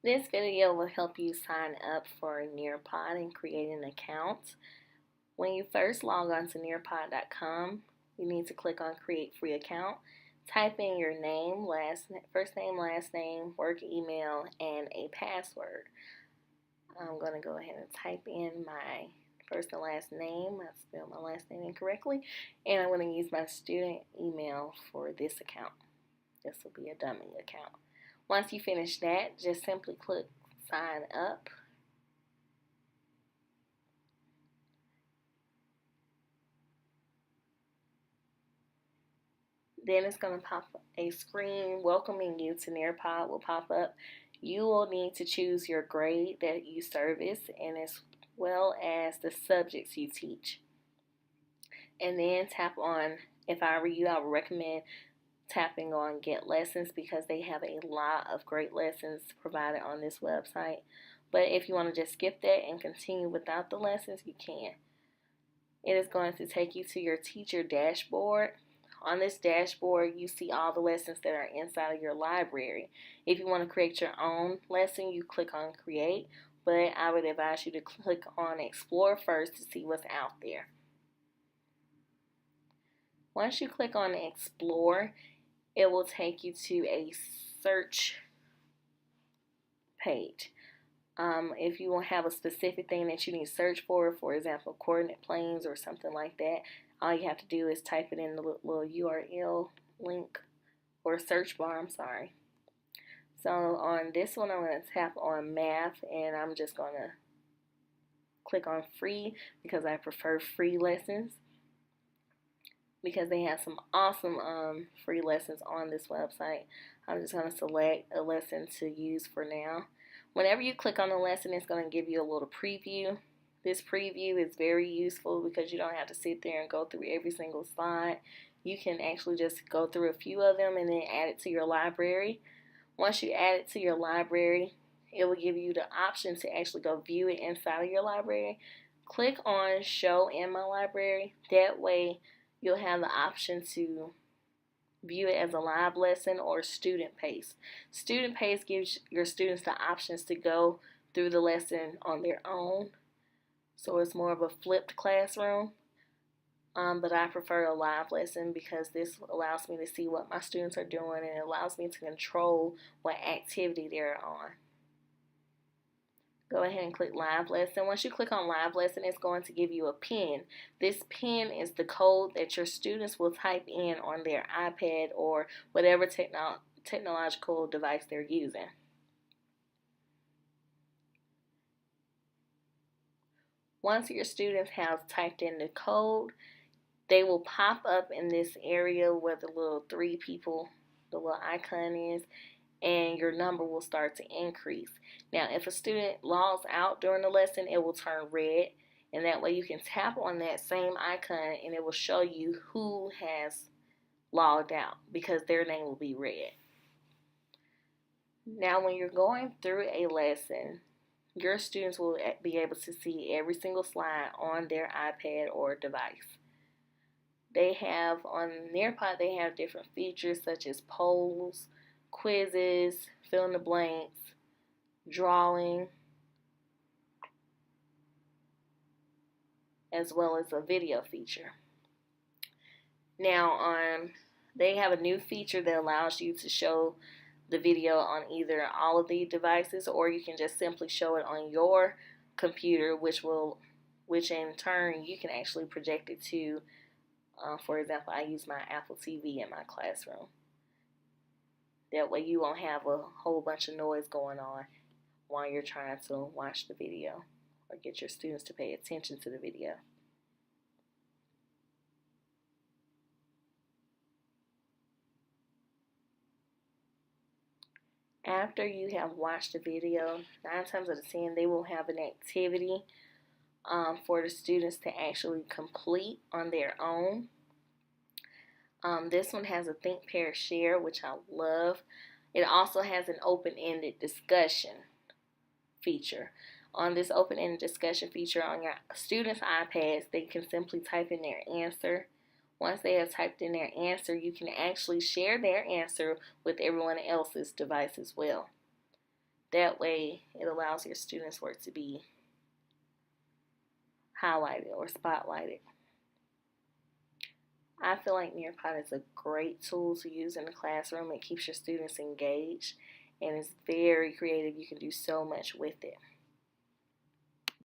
This video will help you sign up for Nearpod and create an account. When you first log on to nearpod.com, you need to click on Create Free Account. Type in your name, first name, last name, work email, and a password. I'm going to go ahead and type in my first and last name. I spelled my last name incorrectly. And I'm going to use my student email for this account. This will be a dummy account. Once you finish that, just simply click Sign Up. Then it's going to pop a screen welcoming you to Nearpod will pop up. You will need to choose your grade that you service and as well as the subjects you teach. And then tap on, if I were you, I would recommend tapping on Get Lessons because they have a lot of great lessons provided on this website. But if you want to just skip that and continue without the lessons, you can. It is going to take you to your teacher dashboard. On this dashboard, you see all the lessons that are inside of your library. If you want to create your own lesson, you click on Create, but I would advise you to click on Explore first to see what's out there. Once you click on Explore, it will take you to a search page. If you have a specific thing that you need to search for example, coordinate planes or something like that, all you have to do is type it in the little URL link or search bar, I'm sorry. So on this one, I'm going to tap on math and I'm just going to click on free because I prefer free lessons because they have some awesome free lessons on this website. I'm just going to select a lesson to use for now. Whenever you click on the lesson, it's going to give you a little preview. This preview is very useful because you don't have to sit there and go through every single slide. You can actually just go through a few of them and then add it to your library. Once you add it to your library, it will give you the option to actually go view it inside of your library. Click on Show in My Library. That way, you'll have the option to view it as a live lesson or student pace. Student pace gives your students the options to go through the lesson on their own. So it's more of a flipped classroom. But I prefer a live lesson because this allows me to see what my students are doing and it allows me to control what activity they're on. Go ahead and click Live Lesson. Once you click on Live Lesson, it's going to give you a pin. This pin is the code that your students will type in on their iPad or whatever technological device they're using. Once your students have typed in the code, they will pop up in this area where the little three people, the little icon is, and your number will start to increase. Now, if a student logs out during the lesson, it will turn red, and that way you can tap on that same icon and it will show you who has logged out because their name will be red. Now, when you're going through a lesson, your students will be able to see every single slide on their iPad or device. They have, on Nearpod, they have different features such as polls, quizzes, fill in the blanks, drawing, as well as a video feature. Now, they have a new feature that allows you to show the video on either all of the devices, or you can just simply show it on your computer, which in turn you can actually project it to. For example, I use my Apple TV in my classroom. That way you won't have a whole bunch of noise going on while you're trying to watch the video or get your students to pay attention to the video. After you have watched the video, 9 times out of 10, they will have an activity for the students to actually complete on their own. This one has a Think, Pair, Share, which I love. It also has an open-ended discussion feature. On this open-ended discussion feature on your students' iPads, they can simply type in their answer. Once they have typed in their answer, you can actually share their answer with everyone else's device as well. That way, it allows your students' work to be highlighted or spotlighted. I feel like Nearpod is a great tool to use in the classroom. It keeps your students engaged and it's very creative. You can do so much with it.